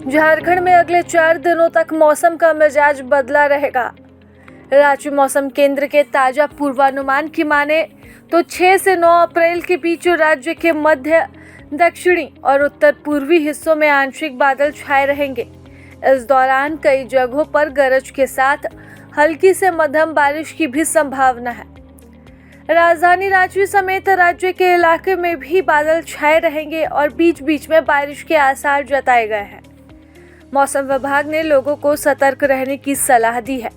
झारखंड में अगले 4 दिनों तक मौसम का मिजाज बदला रहेगा। राज्य मौसम केंद्र के ताजा पूर्वानुमान की माने तो 6 से 9 अप्रैल के बीच राज्य के मध्य, दक्षिणी और उत्तर पूर्वी हिस्सों में आंशिक बादल छाए रहेंगे। इस दौरान कई जगहों पर गरज के साथ हल्की से मध्यम बारिश की भी संभावना है। राजधानी रांची समेत राज्य के इलाके में भी बादल छाए रहेंगे और बीच बीच में बारिश के आसार जताए गए हैं। मौसम विभाग ने लोगों को सतर्क रहने की सलाह दी है।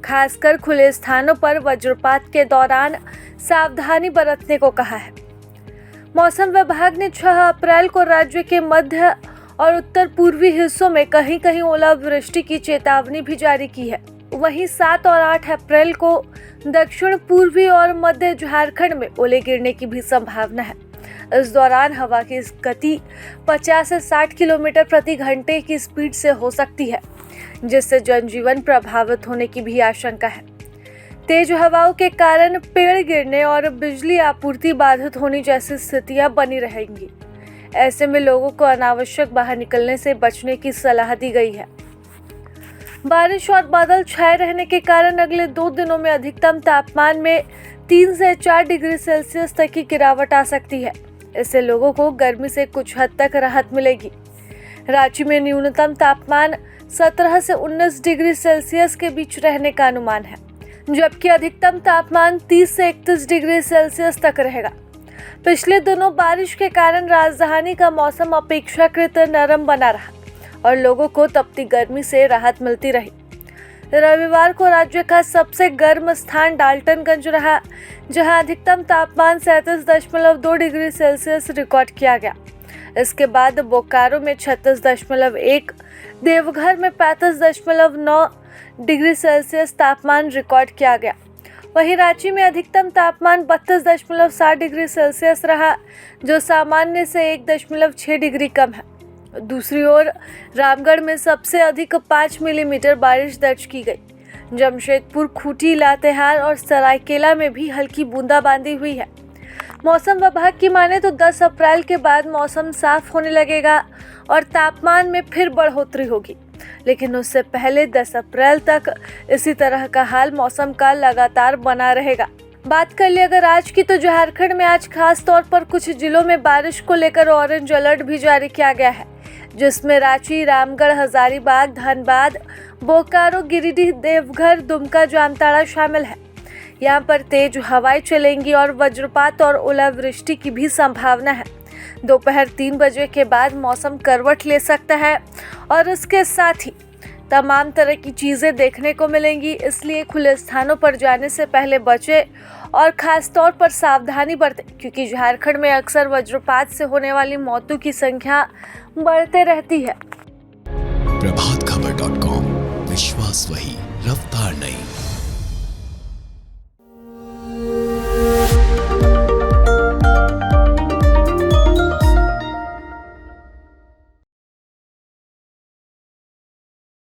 खासकर खुले स्थानों पर वज्रपात के दौरान सावधानी बरतने को कहा है। मौसम विभाग ने 6 अप्रैल को राज्य के मध्य और उत्तर पूर्वी हिस्सों में कहीं कहीं ओलावृष्टि की चेतावनी भी जारी की है। वहीं 7 और 8 अप्रैल को दक्षिण पूर्वी और मध्य झारखंड में ओले गिरने की भी संभावना है। इस दौरान हवा की गति 50 से 60 किलोमीटर प्रति घंटे की स्पीड से हो सकती है, जिससे जनजीवन प्रभावित होने की भी आशंका है। तेज हवाओं के कारण पेड़ गिरने और बिजली आपूर्ति बाधित होने जैसी स्थितियां बनी रहेंगी। ऐसे में लोगों को अनावश्यक बाहर निकलने से बचने की सलाह दी गई है। बारिश और बादल छाए रहने के कारण अगले 2 दिनों में अधिकतम तापमान में 3 से 4 डिग्री सेल्सियस तक की गिरावट आ सकती है। इससे लोगों को गर्मी से कुछ हद तक राहत मिलेगी। रांची में न्यूनतम तापमान 17 से 19 डिग्री सेल्सियस के बीच रहने का अनुमान है, जबकि अधिकतम तापमान 30 से 31 डिग्री सेल्सियस तक रहेगा। पिछले दिनों बारिश के कारण राजधानी का मौसम अपेक्षाकृत नरम बना रहा और लोगों को तपती गर्मी से राहत मिलती रही। रविवार को राज्य का सबसे गर्म स्थान डाल्टनगंज रहा, जहां अधिकतम तापमान 37.2 डिग्री सेल्सियस रिकॉर्ड किया गया। इसके बाद बोकारो में 36.1, देवघर में 35.9 डिग्री सेल्सियस तापमान रिकॉर्ड किया गया। वहीं रांची में अधिकतम तापमान 32.7 डिग्री सेल्सियस रहा, जो सामान्य से 1.6 डिग्री कम है। दूसरी ओर रामगढ़ में सबसे अधिक 5 मिलीमीटर बारिश दर्ज की गई। जमशेदपुर, खूंटी, लातेहार और सरायकेला में भी हल्की बूंदाबांदी हुई है। मौसम विभाग की माने तो 10 अप्रैल के बाद मौसम साफ होने लगेगा और तापमान में फिर बढ़ोतरी होगी, लेकिन उससे पहले 10 अप्रैल तक इसी तरह का हाल मौसम का लगातार बना रहेगा। बात कर ले अगर आज की, तो झारखंड में आज खास तौर पर कुछ जिलों में बारिश को लेकर ऑरेंज अलर्ट भी जारी किया गया है, जिसमें रांची, रामगढ़, हजारीबाग, धनबाद, बोकारो, गिरिडीह, देवघर, दुमका, जामताड़ा शामिल है। यहाँ पर तेज हवाएं चलेंगी और वज्रपात और ओलावृष्टि की भी संभावना है। दोपहर 3 बजे के बाद मौसम करवट ले सकता है और इसके साथ ही तमाम तरह की चीज़ें देखने को मिलेंगी। इसलिए खुले स्थानों पर जाने से पहले बचें और ख़ास तौर पर सावधानी बरतें, क्योंकि झारखंड में अक्सर वज्रपात से होने वाली मौतों की संख्या बढ़ते रहती है। प्रभातखबर.com, विश्वास वही, रफ्तार नहीं।